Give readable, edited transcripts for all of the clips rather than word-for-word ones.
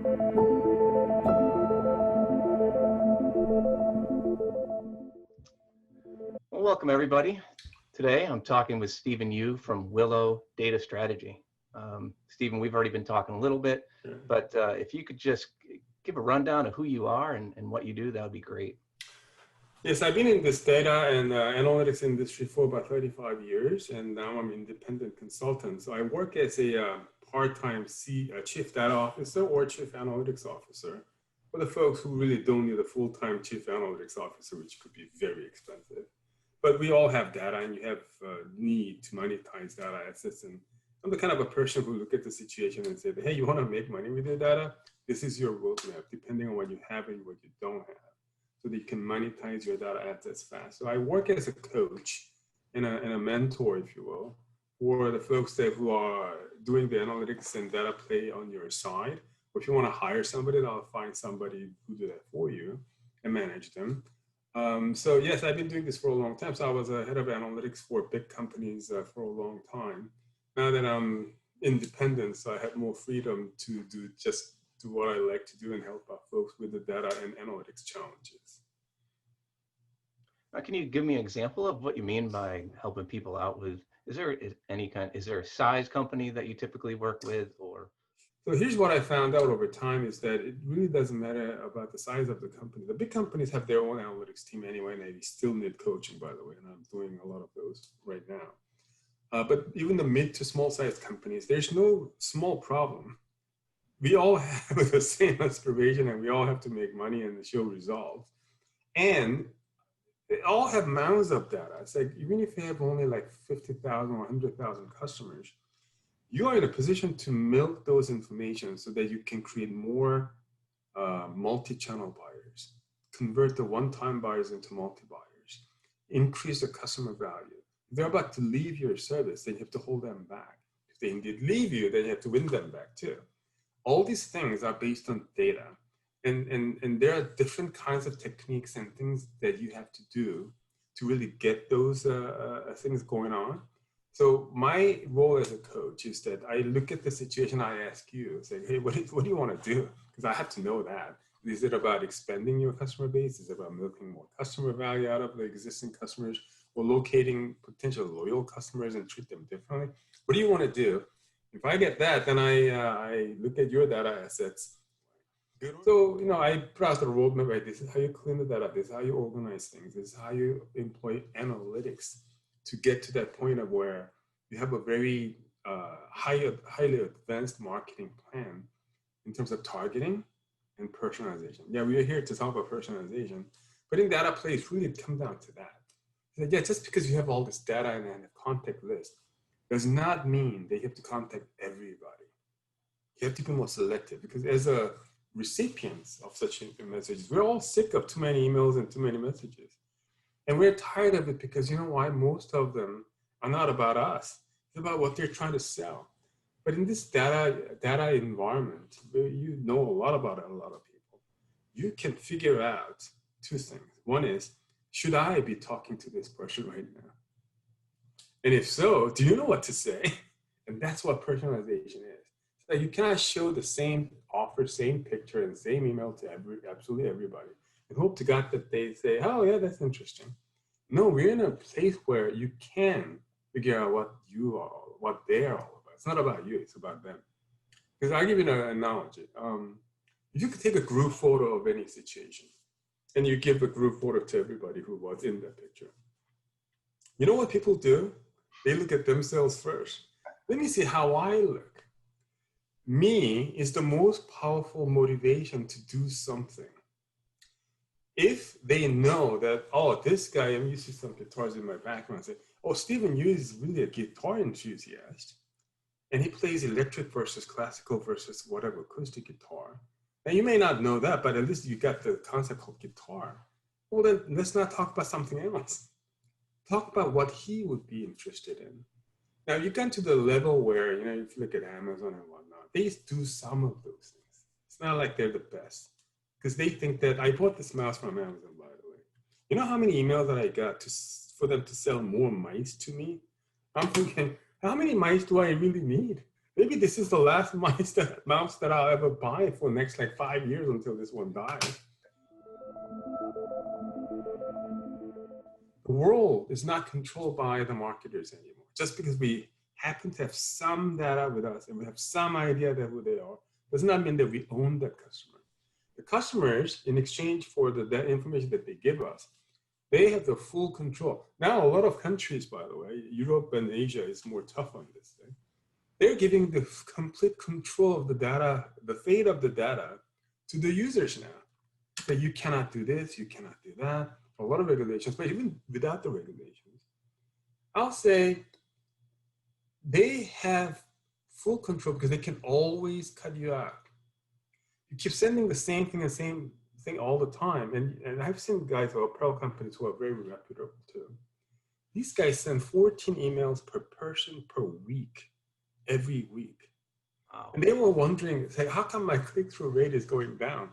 Well, welcome everybody. Today I'm talking with Stephen Yu from Willow Data Strategy. Stephen, we've already been talking a little bit, but if you could just give a rundown of who you are and what you do, that would be great. Yes, I've been in this data and analytics industry for about 35 years, and now I'm an independent consultant. So I work as a part-time chief data officer or chief analytics officer for the folks who really don't need a full-time chief analytics officer, which could be very expensive. But we all have data, and you have need to monetize data assets. And I'm the kind of a person who look at the situation and say, hey, you want to make money with your data? This is your roadmap, depending on what you have and what you don't have, so that you can monetize your data assets fast. So I work as a coach and a mentor, if you will, for the folks who are doing the analytics and data play on your side. Or if you want to hire somebody, I'll find somebody who do that for you and manage them. So yes, I've been doing this for a long time. So I was a head of analytics for big companies for a long time. Now that I'm independent, so I have more freedom to do what I like to do and help out folks with the data and analytics challenges. Can you give me an example of what you mean by helping people out with, is there a size company that you typically work with, or? So here's what I found out over time is that it really doesn't matter about the size of the company. The big companies have their own analytics team anyway, and they still need coaching, by the way, and I'm doing a lot of those right now. But even the mid to small sized companies, there's no small problem. We all have the same aspiration, and we all have to make money and show results. And they all have mounds of data. It's like, even if you have only like 50,000 or 100,000 customers, you are in a position to milk those information so that you can create more multi-channel buyers, convert the one-time buyers into multi-buyers, increase the customer value. If they're about to leave your service, then you have to hold them back. If they indeed leave you, then you have to win them back too. All these things are based on data. And there are different kinds of techniques and things that you have to do to really get those things going on. So my role as a coach is that I look at the situation, I ask you, say, hey, what do you want to do? Because I have to know that. Is it about expanding your customer base? Is it about milking more customer value out of the existing customers, or locating potential loyal customers and treat them differently? What do you want to do? If I get that, then I look at your data assets. So, I browse the roadmap, right? This is how you clean the data. This is how you organize things. This is how you employ analytics to get to that point of where you have a very highly advanced marketing plan in terms of targeting and personalization. Yeah, we are here to talk about personalization, but in data plays really come down to that. Yeah, just because you have all this data and a contact list does not mean that you have to contact everybody. You have to be more selective, because as a recipients of such messages, we're all sick of too many emails and too many messages. And we're tired of it because, you know why? Most of them are not about us. It's about what they're trying to sell. But in this data environment, where you know a lot about a lot of people, you can figure out two things. One is, should I be talking to this person right now? And if so, do you know what to say? And that's what personalization is. So you cannot show the same offer, same picture, and same email to absolutely everybody, and hope to God that they say, oh yeah, that's interesting. No, we're in a place where you can figure out what you are, what they're all about. It's not about you, it's about them. Because I'll give you an analogy. You could take a group photo of any situation, and you give a group photo to everybody who was in that picture. You know what people do? They look at themselves first. Let me see how I look. Me is the most powerful motivation to do something. If they know that, oh, this guy, I'm used to some guitars in my background, say, oh, Stephen Yu is really a guitar enthusiast, and he plays electric versus classical versus whatever acoustic guitar. Now, you may not know that, but at least you got the concept called guitar. Well, then let's not talk about something else. Talk about what he would be interested in. Now, you get to the level where, if you look at Amazon and whatnot, they do some of those things. It's not like they're the best, because they think that I bought this mouse from Amazon, by the way. You know how many emails that I got for them to sell more mice to me? I'm thinking, how many mice do I really need? Maybe this is the last mouse that I'll ever buy for the next like 5 years until this one dies. The world is not controlled by the marketers anymore. Just because we happen to have some data with us and we have some idea that who they are, does not mean that we own that customer. The customers, in exchange for the information that they give us, they have the full control. Now, a lot of countries, by the way, Europe and Asia is more tough on this thing. They're giving the complete control of the data, the fate of the data, to the users now. That you cannot do this, you cannot do that. A lot of regulations, but even without the regulations, I'll say they have full control because they can always cut you out. You keep sending the same thing all the time. And I've seen guys who are apparel companies who are very reputable too. These guys send 14 emails per person per week, every week. Wow. And they were wondering, say, how come my click-through rate is going down?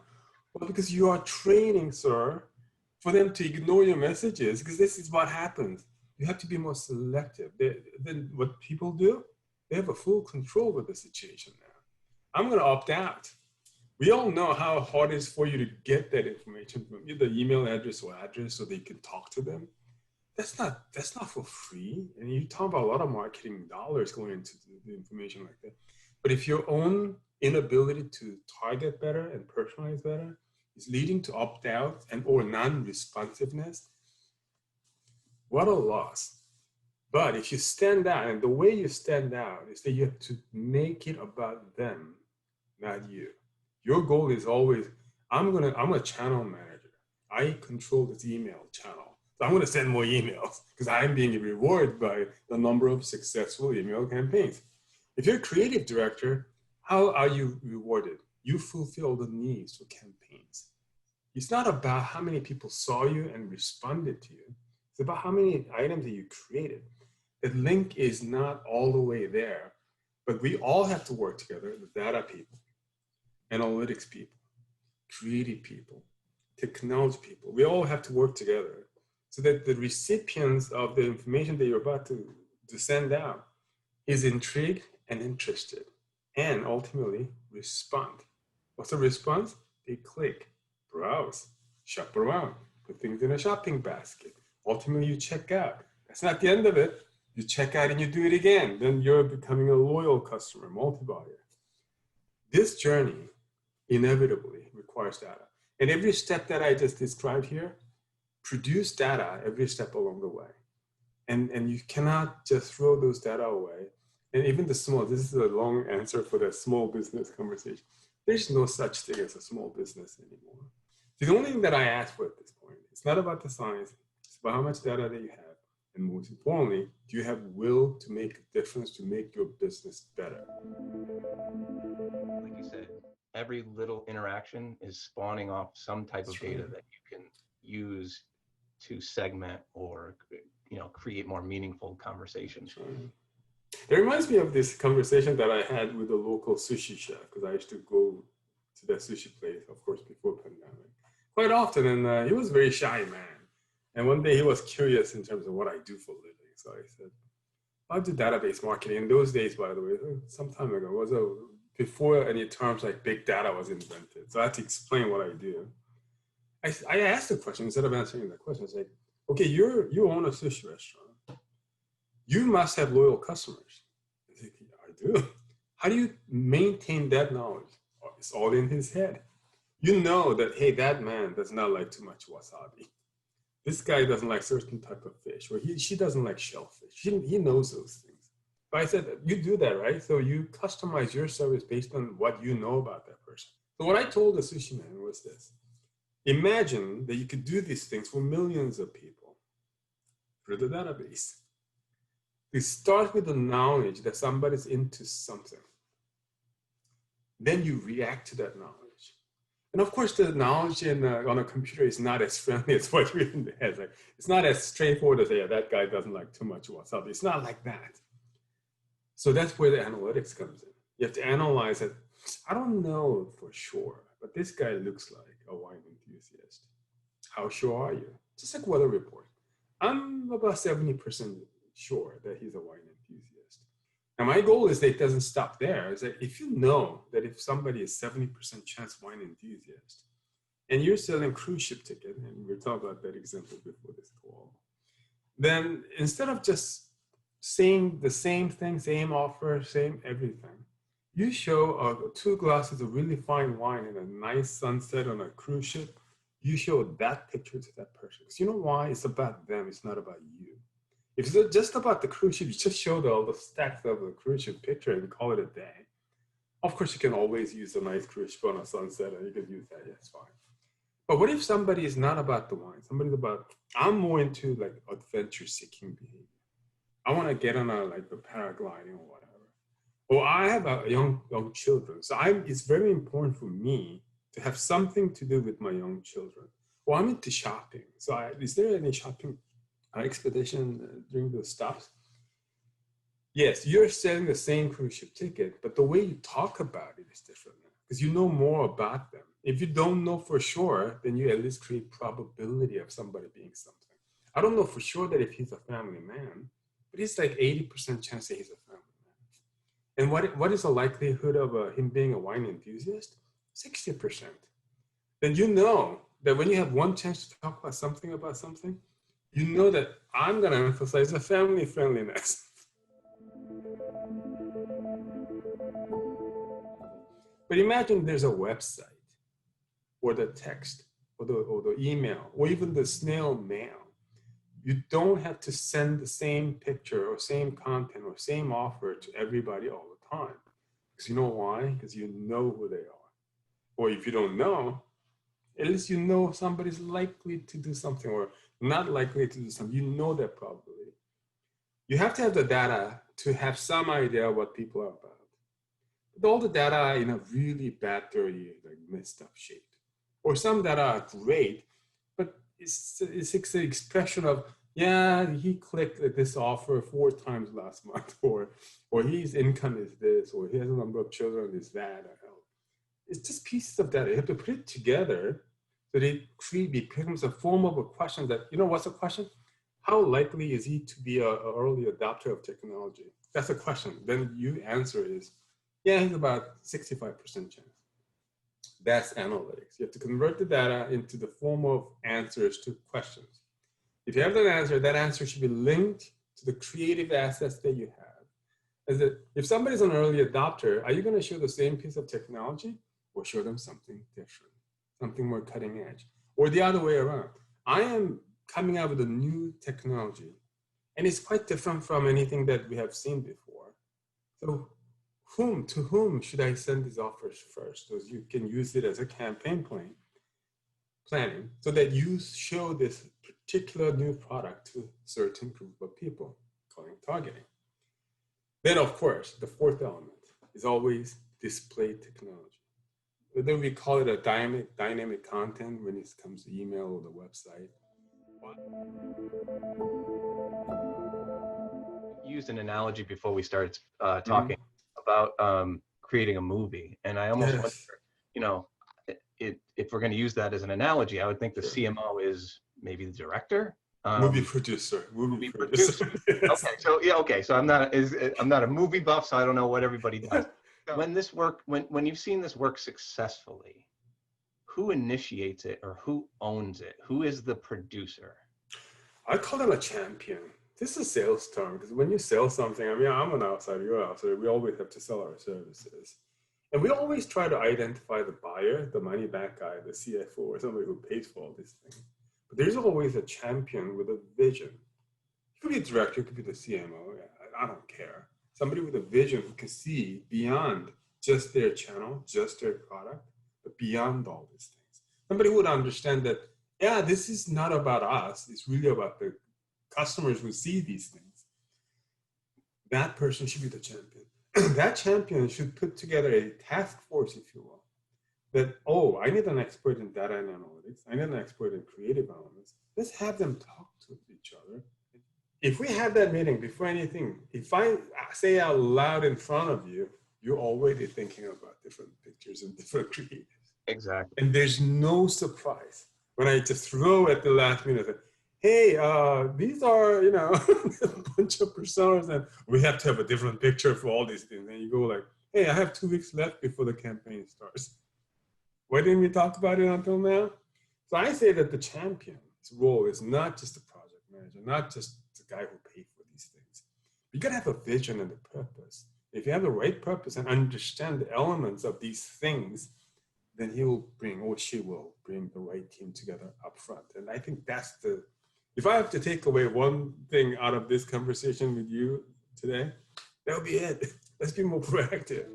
Well, because you are training, sir, for them to ignore your messages, because this is what happens. You have to be more selective. Then what people do, they have a full control of the situation now. I'm going to opt out. We all know how hard it is for you to get that information from either email address or address so they can talk to them. That's not for free. And you talk about a lot of marketing dollars going into the information like that. But if your own inability to target better and personalize better is leading to opt out and or non-responsiveness, what a loss. But if you stand out, and the way you stand out is that you have to make it about them, not you. Your goal is always, I'm a channel manager. I control this email channel. So I'm going to send more emails because I'm being rewarded by the number of successful email campaigns. If you're a creative director, how are you rewarded? You fulfill the needs for campaigns. It's not about how many people saw you and responded to you. It's about how many items that you created. The link is not all the way there, but we all have to work together, the data people, analytics people, creative people, technology people. We all have to work together so that the recipients of the information that you're about to send out is intrigued and interested and ultimately respond. What's the response? They click, browse, shop around, put things in a shopping basket. Ultimately, you check out. That's not the end of it. You check out and you do it again. Then you're becoming a loyal customer, multi-buyer. This journey inevitably requires data. And every step that I just described here, produce data every step along the way. And you cannot just throw those data away. And even this is a long answer for the small business conversation. There's no such thing as a small business anymore. The only thing that I ask for at this point, it's not about the science, it's about how much data that you have. And most importantly, do you have will to make a difference, to make your business better? Like you said, every little interaction is spawning off some type of data that you can use to segment or create more meaningful conversations. It reminds me of this conversation that I had with a local sushi chef, because I used to go to that sushi place, of course, before pandemic, quite often. And he was a very shy man. And one day he was curious in terms of what I do for a living. So I said, I do database marketing. In those days, by the way, some time ago, was before any terms like big data was invented. So I had to explain what I do. I asked the question, instead of answering the question, I said, okay, you own a sushi restaurant. You must have loyal customers. I think, I do. How do you maintain that knowledge? It's all in his head. You know that, hey, that man does not like too much wasabi. This guy doesn't like certain type of fish, or she doesn't like shellfish. He knows those things. But I said, you do that, right? So you customize your service based on what you know about that person. So what I told the sushi man was this. Imagine that you could do these things for millions of people through the database. You start with the knowledge that somebody's into something. Then you react to that knowledge. And of course, the knowledge on a computer is not as friendly as what you're in the head. Like, it's not as straightforward as, yeah, that guy doesn't like too much wasabi. It's not like that. So that's where the analytics comes in. You have to analyze it. I don't know for sure, but this guy looks like a wine enthusiast. How sure are you? Just like weather report. I'm about 70% sure that he's a wine enthusiast. And my goal is that it doesn't stop there. Is that if you know that if somebody is 70% chance wine enthusiast, and you're selling cruise ship ticket, and we're talking about that example before this call, then instead of just saying the same thing, same offer, same everything, you show 2 glasses of really fine wine and a nice sunset on a cruise ship. You show that picture to that person. Because you know why? It's about them. It's not about you. If it's just about the cruise ship, you just show all the stacks of the cruise ship picture and call it a day. Of course, you can always use a nice cruise ship on a sunset, and you can use that. Yeah, it's fine. But what if somebody is not about the wine? Somebody's about, I'm more into like adventure-seeking behavior. I want to get on a paragliding or whatever. Or I have young children, so it's very important for me to have something to do with my young children. Well, I'm into shopping. So is there any shopping expedition during those stops? Yes, you're selling the same cruise ship ticket, but the way you talk about it is different now because you know more about them. If you don't know for sure, then you at least create probability of somebody being something. I don't know for sure that if he's a family man, but it's like 80% chance that he's a family man. And what is the likelihood of him being a wine enthusiast? 60%. Then you know that when you have one chance to talk about something, you know that I'm going to emphasize the family friendliness. But imagine there's a website or the text or the email or even the snail mail. You don't have to send the same picture or same content or same offer to everybody all the time. Because you know why? Because you know who they are. Or if you don't know, at least you know somebody's likely to do something or not likely to do something. You know that probability. You have to have the data to have some idea what people are about. But all the data are in a really bad, dirty, messed up shape. Or some data are great, but it's an expression of, yeah, he clicked this offer 4 times last month, or his income is this, or he has a number of children is that. It's just pieces of data. You have to put it together so that it becomes a form of a question that, what's the question? How likely is he to be an early adopter of technology? That's a question. Then you answer is, yeah, he's about 65% chance. That's analytics. You have to convert the data into the form of answers to questions. If you have that answer should be linked to the creative assets that you have. As that if somebody's an early adopter, are you going to show the same piece of technology or show them something different, something more cutting edge? Or the other way around. I am coming out with a new technology, and it's quite different from anything that we have seen before. So to whom should I send these offers first? So you can use it as a campaign planning so that you show this particular new product to a certain group of people, calling targeting. Then, of course, the fourth element is always display technology. Whether we call it a dynamic content when it comes to email or the website. Used an analogy before we started talking about creating a movie, and I almost wonder, if we're going to use that as an analogy, I would think the CMO is maybe the director. Movie producer. Yes. Okay. So I'm not a movie buff, so I don't know what everybody does. When you've seen this work successfully, who initiates it or who owns it? Who is the producer? I call them a champion. This is a sales term because when you sell something, I'm an outsider, you're an outsider. We always have to sell our services. And we always try to identify the buyer, the money back guy, the CFO, or somebody who pays for all these things. But there's always a champion with a vision. It could be a director, it could be the CMO. I don't care. Somebody with a vision who can see beyond just their channel, just their product, but beyond all these things. Somebody who would understand that, this is not about us. It's really about the customers who see these things. That person should be the champion. That champion should put together a task force, if you will, that, I need an expert in data and analytics. I need an expert in creative elements. Let's have them talk to each other. If we have that meeting before anything, if I say out loud in front of you, you're already thinking about different pictures and different creatives. Exactly. And there's no surprise when I just throw at the last minute, hey, these are, you know, a bunch of personas, and we have to have a different picture for all these things. And you go like, hey, I have 2 weeks left before the campaign starts. Why didn't we talk about it until now? So I say that the champion's role is not just the project manager, not just the guy who pays for these things. You gotta have a vision and a purpose. If you have the right purpose and understand the elements of these things, then he will bring, or she will bring the right team together up front. And I think that's the, if I have to take away one thing out of this conversation with you today, that'll be it. Let's be more proactive.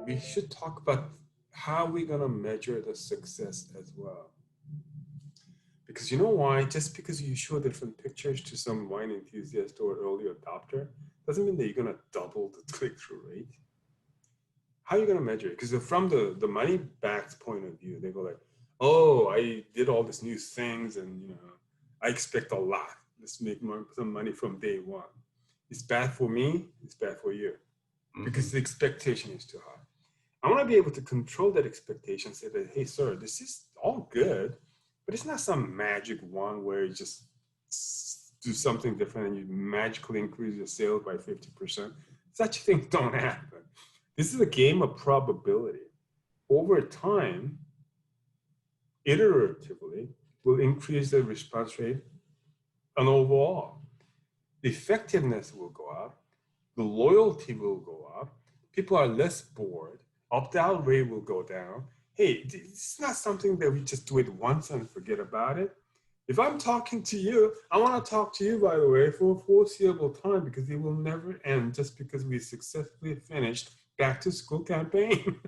We should talk about how we're gonna measure the success as well. Because you know why? Just because you show different pictures to some wine enthusiast or early adopter doesn't mean that you're gonna double the click-through rate. How are you gonna measure it? Because from the money-backed point of view, they go like, oh, I did all these new things and, you know, I expect a lot. Let's make some money from day one. It's bad for me, it's bad for you. Because the expectation is too high. I wanna be able to control that expectation, say that, hey, sir, this is all good, but it's not some magic one where you just do something different and you magically increase your sales by 50%. Such things don't happen. This is a game of probability. Over time, iteratively, will increase the response rate and overall. The effectiveness will go up, the loyalty will go up, people are less bored, opt-out rate will go down. Hey, it's not something that we just do it once and forget about it. If I'm talking to you, I want to talk to you, by the way, for a foreseeable time because it will never end just because we successfully finished back to school campaign.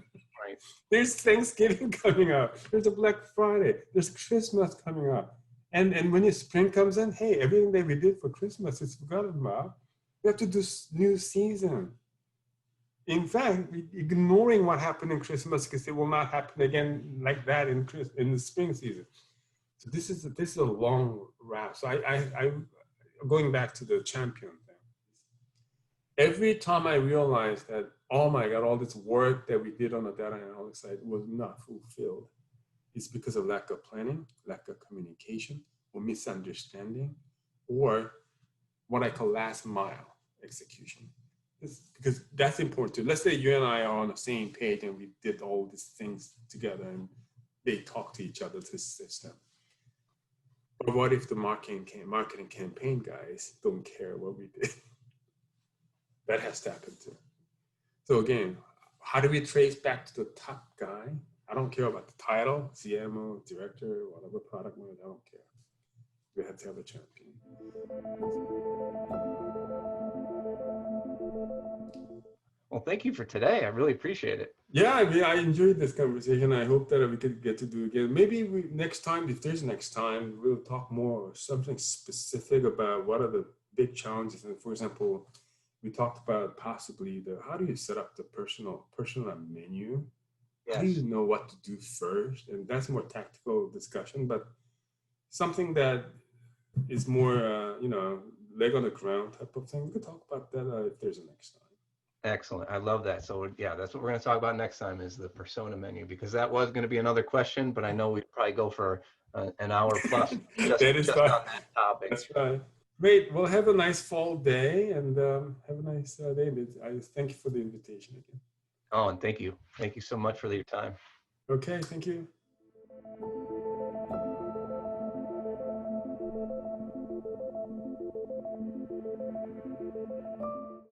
Right. There's Thanksgiving coming up. There's a Black Friday. There's Christmas coming up. And when your spring comes in, hey, everything that we did for Christmas is forgotten about. We have to do new season. In fact, ignoring what happened in Christmas because it will not happen again like that in the spring season. So this is a long route. So I going back to the champion thing. Every time I realized that, oh my God, all this work that we did on the data analytics side was not fulfilled, it's because of lack of planning, lack of communication, or misunderstanding, or what I call last mile execution. Because that's important too. Let's say you and I are on the same page and we did all these things together and they talk to each other to the system. But what if the marketing campaign guys don't care what we did? That has to happen too. So again, how do we trace back to the top guy? I don't care about the title, CMO, director, whatever, product manager, I don't care. We have to have a champion. Well, thank you for today. I really appreciate it. Yeah, I mean, I enjoyed this conversation. I hope that we could get to do it again. Maybe next time, if there's next time, we'll talk more something specific about what are the big challenges. And for example, we talked about possibly how do you set up the personal menu? Yes. How do you know what to do first? And that's more tactical discussion, but something that is more, leg on the ground type of thing. We could talk about that if there's a next time. Excellent. I love that. So yeah, that's what we're going to talk about next time is the persona menu, because that was going to be another question, but I know we'd probably go for an hour plus just on that topic. That's right. Great. Well, have a nice fall day and have a nice day. I thank you for the invitation again. Oh, and thank you. Thank you so much for your time. Okay. Thank you.